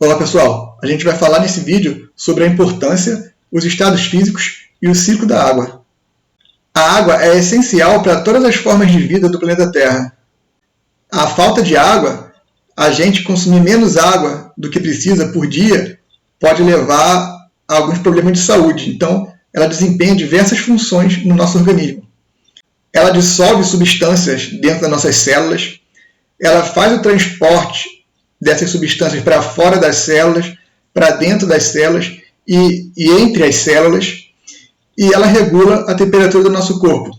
Olá pessoal, a gente vai falar nesse vídeo sobre a importância, os estados físicos e o ciclo da água. A água é essencial para todas as formas de vida do planeta Terra. A falta de água, a gente consumir menos água do que precisa por dia, pode levar a alguns problemas de saúde. Então, ela desempenha diversas funções no nosso organismo. Ela dissolve substâncias dentro das nossas células, ela faz o transporte dessas substâncias para fora das células, para dentro das células e entre as células, e ela regula a temperatura do nosso corpo.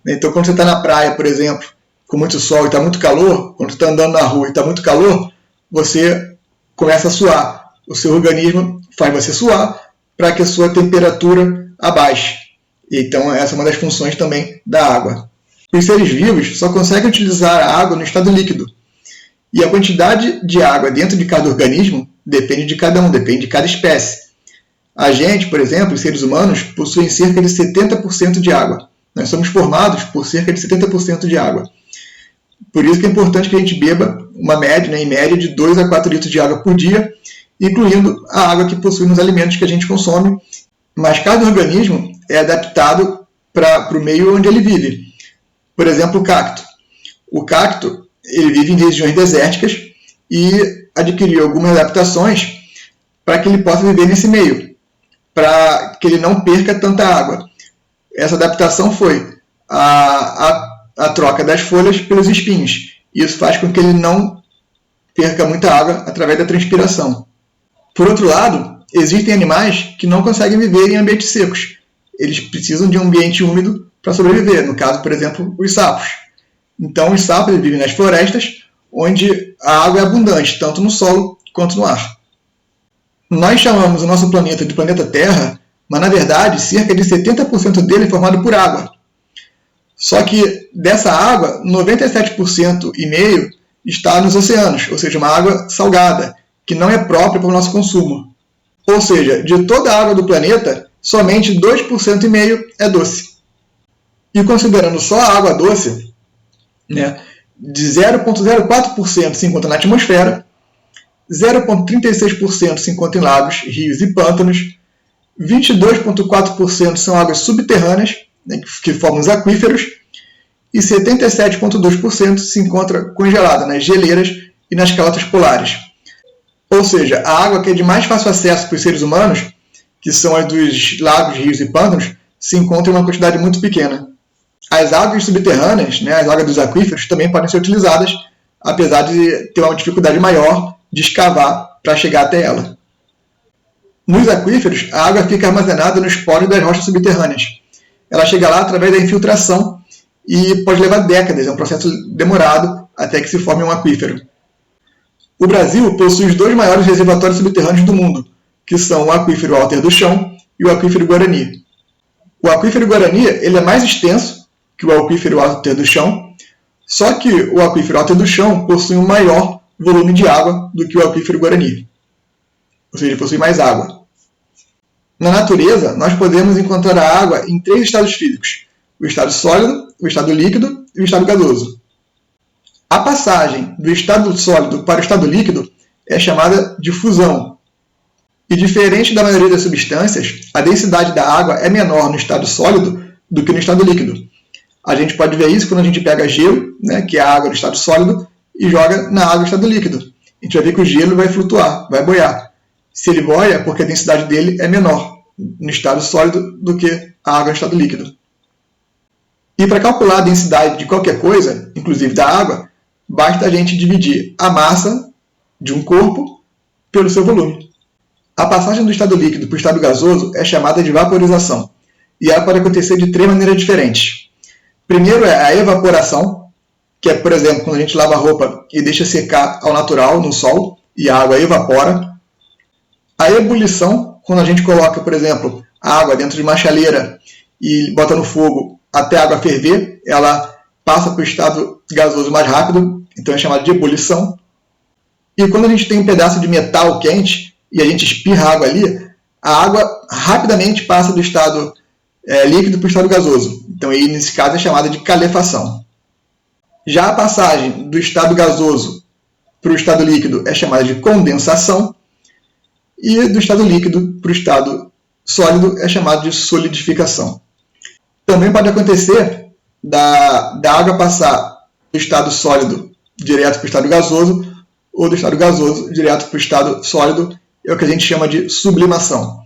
Então, quando você está na praia, por exemplo, com muito sol e está muito calor, quando você está andando na rua e está muito calor, você começa a suar. O seu organismo faz você suar para que a sua temperatura abaixe. Então, essa é uma das funções também da água. Os seres vivos só conseguem utilizar a água no estado líquido. E a quantidade de água dentro de cada organismo depende de cada um, depende de cada espécie. A gente, por exemplo, os seres humanos, possuem cerca de 70% de água. Nós somos formados por cerca de 70% de água. Por isso que é importante que a gente beba uma média, em média, de 2 a 4 litros de água por dia, incluindo a água que possui nos alimentos que a gente consome. Mas cada organismo é adaptado para o meio onde ele vive. Por exemplo, o cacto. O cacto ele vive em regiões desérticas e adquiriu algumas adaptações para que ele possa viver nesse meio, para que ele não perca tanta água. Essa adaptação foi a troca das folhas pelos espinhos. Isso faz com que ele não perca muita água através da transpiração. Por outro lado, existem animais que não conseguem viver em ambientes secos. Eles precisam de um ambiente úmido para sobreviver. No caso, por exemplo, os sapos. Então, os sapos vivem nas florestas, onde a água é abundante, tanto no solo quanto no ar. Nós chamamos o nosso planeta de planeta Terra, mas, na verdade, cerca de 70% dele é formado por água. Só que, dessa água, 97,5% está nos oceanos, ou seja, uma água salgada, que não é própria para o nosso consumo. Ou seja, de toda a água do planeta, somente 2,5% é doce. E considerando só a água doce, de 0,04% se encontra na atmosfera, 0,36% se encontra em lagos, rios e pântanos, 22,4% são águas subterrâneas, que formam os aquíferos, e 77,2% se encontra congelada nas geleiras e nas calotas polares. Ou seja, a água que é de mais fácil acesso para os seres humanos, que são as dos lagos, rios e pântanos, se encontra em uma quantidade muito pequena. As águas subterrâneas, as águas dos aquíferos, também podem ser utilizadas, apesar de ter uma dificuldade maior de escavar para chegar até ela. Nos aquíferos, a água fica armazenada nos poros das rochas subterrâneas. Ela chega lá através da infiltração e pode levar décadas, é um processo demorado até que se forme um aquífero. O Brasil possui os dois maiores reservatórios subterrâneos do mundo, que são o aquífero Alter do Chão e o aquífero Guarani. O aquífero Guarani ele é mais extenso que o aquífero Alter do Chão, só que o aquífero Alter do Chão possui um maior volume de água do que o aquífero Guarani, ou seja, possui mais água. Na natureza, nós podemos encontrar a água em 3 estados físicos: o estado sólido, o estado líquido e o estado gasoso. A passagem do estado sólido para o estado líquido é chamada de fusão. E diferente da maioria das substâncias, a densidade da água é menor no estado sólido do que no estado líquido. A gente pode ver isso quando a gente pega gelo, que é a água do estado sólido, e joga na água do estado líquido. A gente vai ver que o gelo vai flutuar, vai boiar. Se ele boia, é porque a densidade dele é menor no estado sólido do que a água no estado líquido. E para calcular a densidade de qualquer coisa, inclusive da água, basta a gente dividir a massa de um corpo pelo seu volume. A passagem do estado líquido para o estado gasoso é chamada de vaporização, e ela pode acontecer de 3 maneiras diferentes. Primeiro é a evaporação, que é, por exemplo, quando a gente lava a roupa e deixa secar ao natural no sol e a água evapora. A ebulição, quando a gente coloca, por exemplo, a água dentro de uma chaleira e bota no fogo até a água ferver, ela passa para o estado gasoso mais rápido, então é chamada de ebulição. E quando a gente tem um pedaço de metal quente e a gente espirra a água ali, a água rapidamente passa do estado líquido para o estado gasoso. Então, aí, nesse caso, é chamada de calefação. Já a passagem do estado gasoso para o estado líquido é chamada de condensação. e do estado líquido para o estado sólido é chamado de solidificação. Também pode acontecer da água passar do estado sólido direto para o estado gasoso, ou do estado gasoso direto para o estado sólido, é o que a gente chama de sublimação.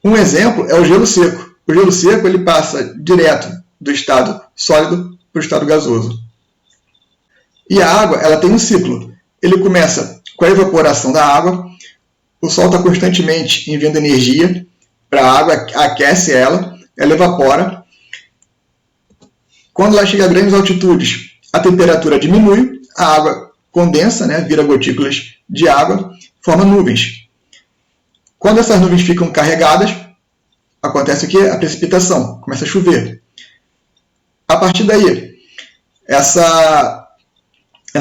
Um exemplo é o gelo seco. O gelo seco ele passa direto do estado sólido para o estado gasoso. E a água ela tem um ciclo. Ele começa com a evaporação da água, o Sol está constantemente enviando energia para a água, aquece ela evapora. Quando ela chega a grandes altitudes, a temperatura diminui, a água condensa, vira gotículas de água, forma nuvens. Quando essas nuvens ficam carregadas, acontece o quê? A precipitação, começa a chover. A partir daí, essa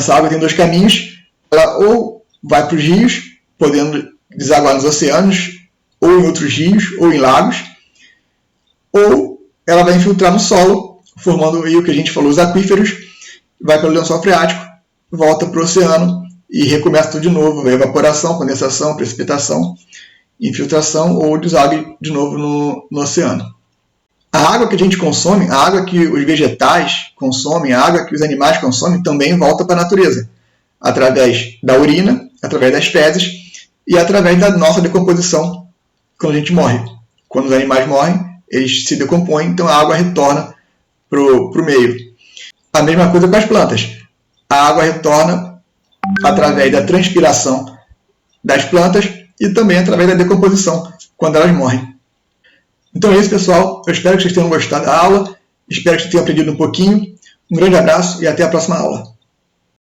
água tem dois caminhos, ela ou vai para os rios, podendo desaguar nos oceanos, ou em outros rios, ou em lagos, ou ela vai infiltrar no solo, formando aí o que a gente falou, os aquíferos, vai pelo lençol freático, volta para o oceano e recomeça tudo de novo, evaporação, condensação, precipitação, infiltração ou deságue de novo no oceano. A água que a gente consome, a água que os vegetais consomem, a água que os animais consomem também volta para a natureza, através da urina, através das fezes e através da nossa decomposição quando a gente morre. Quando os animais morrem, eles se decompõem, então a água retorna para o meio. A mesma coisa com as plantas. A água retorna através da transpiração das plantas e também através da decomposição, quando elas morrem. Então é isso, pessoal. Eu espero que vocês tenham gostado da aula. Espero que vocês tenham aprendido um pouquinho. Um grande abraço e até a próxima aula.